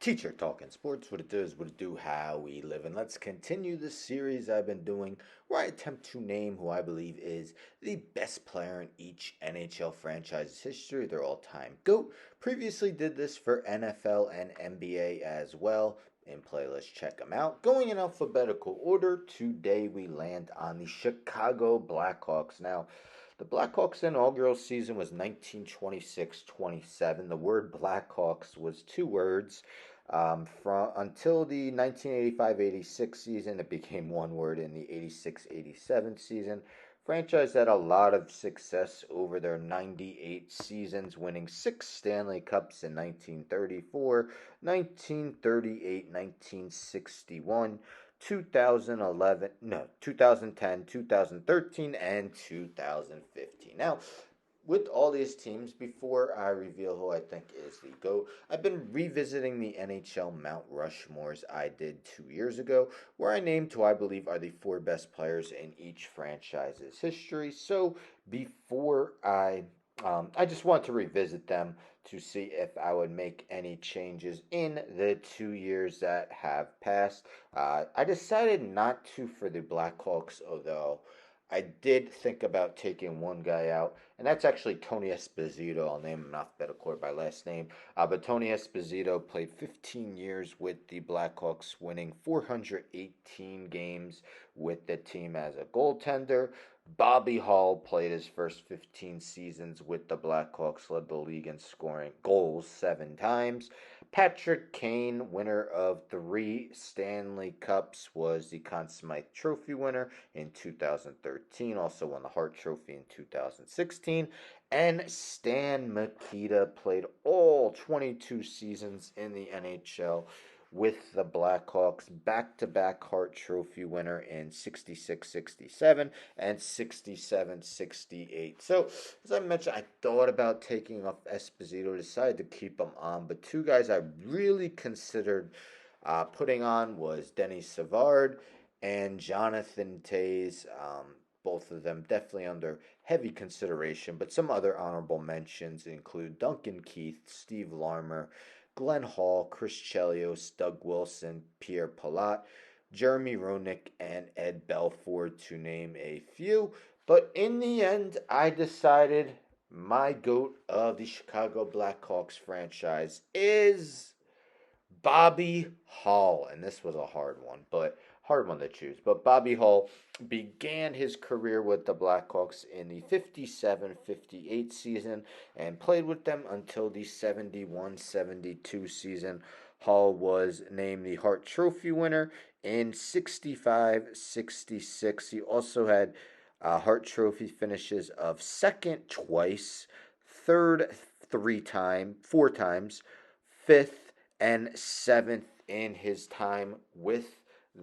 Teacher Talking Sports, what it does, what it do, how we live. And let's continue the series I've been doing where I attempt to name who I believe is the best player in each NHL franchise's history, their all-time GOAT. Previously did this for NFL and NBA as well. In playlist, check them out. Going in alphabetical order, today we land on the Chicago Blackhawks. Now, the Blackhawks' inaugural season was 1926-27. The word Blackhawks was two words. From until the 1985-86 season, it became one word in the 86-87 season. Franchise had a lot of success over their 98 seasons, winning 6 Stanley Cups in 1934, 1938, 1961, 2011, no, 2010, 2013, and 2015. Now, with all these teams, before I reveal who I think is the GOAT, I've been revisiting the NHL Mount Rushmores I did 2 years ago, where I named who I believe are the four best players in each franchise's history. So before I just want to revisit them to see if I would make any changes in the 2 years that have passed. I decided not to for the Blackhawks, although I did think about taking one guy out, and that's actually Tony Esposito. I'll name him in alphabetical order by last name. But Tony Esposito played 15 years with the Blackhawks, winning 418 games with the team as a goaltender. Bobby Hull played his first 15 seasons with the Blackhawks, led the league in scoring goals 7 times. Patrick Kane, winner of 3 Stanley Cups, was the Conn Smythe Trophy winner in 2013. Also won the Hart Trophy in 2016. And Stan Mikita played all 22 seasons in the NHL with the Blackhawks, back-to-back Hart Trophy winner in 66-67 and 67-68. So, as I mentioned, I thought about taking off Esposito, decided to keep him on, but two guys I really considered putting on was Denny Savard and Jonathan Toews. Both of them definitely under heavy consideration, but some other honorable mentions include Duncan Keith, Steve Larmer, Glenn Hall, Chris Chelios, Doug Wilson, Pierre Palat, Jeremy Roenick, and Ed Belford, to name a few. But in the end, I decided my GOAT of the Chicago Blackhawks franchise is Bobby Hull. And this was a hard one, but hard one to choose. But Bobby Hull began his career with the Blackhawks in the 57-58 season and played with them until the 71-72 season. Hull was named the Hart Trophy winner in 65-66. He also had Hart Trophy finishes of second twice, third 4 times, fifth and seventh in his time with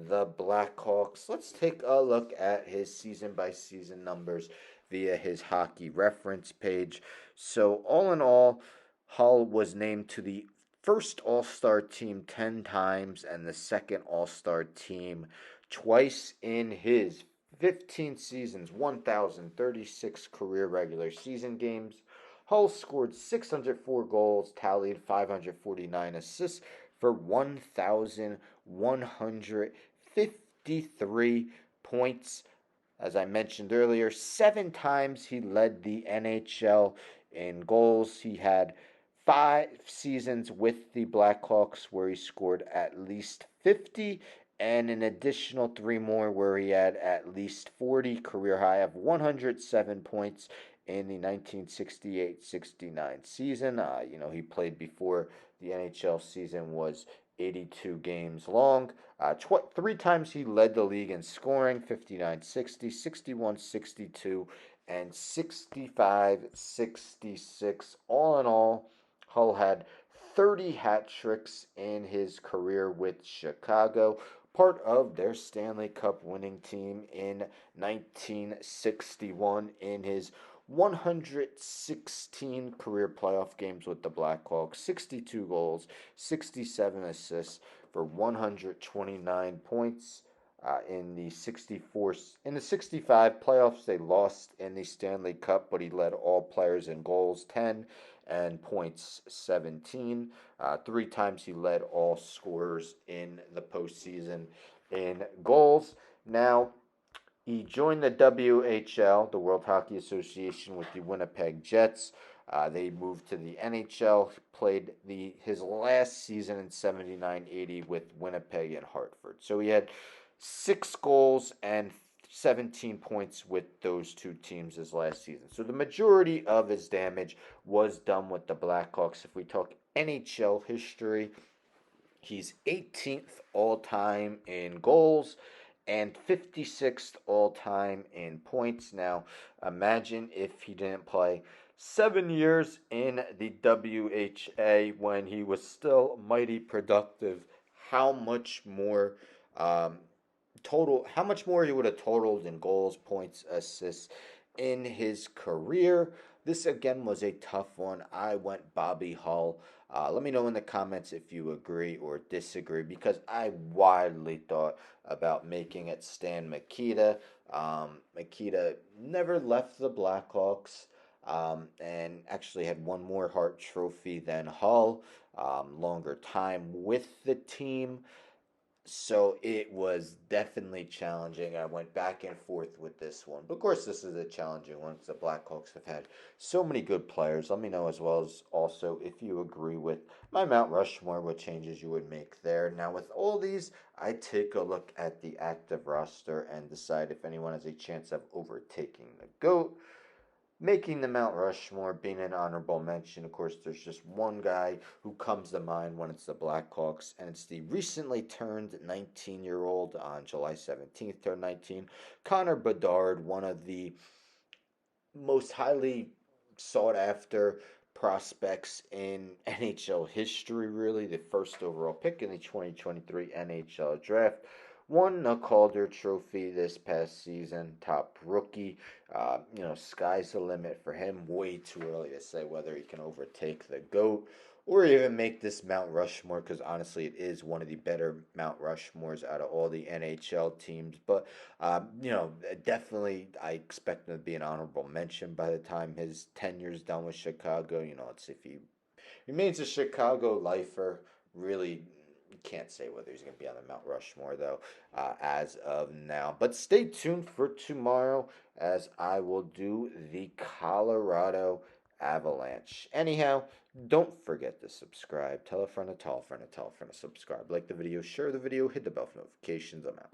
the Blackhawks. Let's take a look at his season-by-season numbers via his hockey reference page. So, all in all, Hull was named to the first All-Star team 10 times and the second All-Star team twice in his 15 seasons, 1,036 career regular season games. Hull scored 604 goals, tallied 549 assists for 1,153 points. As I mentioned earlier, 7 times he led the NHL in goals. He had 5 seasons with the Blackhawks where he scored at least 50, and an additional 3 more where he had at least 40, career high of 107 points in the 1968-69 season. He played before the NHL season was 82 games long. 3 times he led the league in scoring, 59-60, 61-62, and 65-66. All in all, Hull had 30 hat tricks in his career with Chicago, part of their Stanley Cup winning team in 1961 in his 116 career playoff games with the Blackhawks, 62 goals, 67 assists for 129 points. In the 65 playoffs, they lost in the Stanley Cup, but he led all players in goals, 10, and points 17. 3 times he led all scorers in the postseason in goals. Now, he joined the WHL, the World Hockey Association, with the Winnipeg Jets. They moved to the NHL. Played his last season in 79-80 with Winnipeg and Hartford. So he had 6 goals and 17 points with those two teams his last season. So the majority of his damage was done with the Blackhawks. If we talk NHL history, he's 18th all time in goals and 56th all time in points. Now, imagine if he didn't play 7 years in the WHA when he was still mighty productive. How much more um, how much more he would have totaled in goals, points, assists in his career. This again was a tough one. I went Bobby Hull. Let me know in the comments if you agree or disagree, because I widely thought about making it Stan Mikita. Mikita never left the Blackhawks, and actually had one more Hart Trophy than Hull. Longer time with the team. So it was definitely challenging. I went back and forth with this one. But of course, this is a challenging one because the Blackhawks have had so many good players. Let me know as well as also if you agree with my Mount Rushmore, what changes you would make there. Now, with all these, I take a look at the active roster and decide if anyone has a chance of overtaking the GOAT. Making the Mount Rushmore, being an honorable mention. Of course, there's just one guy who comes to mind when it's the Blackhawks, and it's the recently turned 19-year-old on July 17th, turned 19, Connor Bedard, one of the most highly sought after prospects in NHL history, really. The first overall pick in the 2023 NHL draft. Won a Calder Trophy this past season, top rookie. Sky's the limit for him. Way too early to say whether he can overtake the GOAT or even make this Mount Rushmore, because honestly, it is one of the better Mount Rushmores out of all the NHL teams. But definitely, I expect him to be an honorable mention by the time his tenure's done with Chicago. It's if he remains a Chicago lifer. Really, you can't say whether he's going to be on the Mount Rushmore, though, as of now. But stay tuned for tomorrow as I will do the Colorado Avalanche. Anyhow, don't forget to subscribe. Tell a friend to tell a friend to tell a friend to subscribe. Like the video, share the video, hit the bell for notifications. I'm out.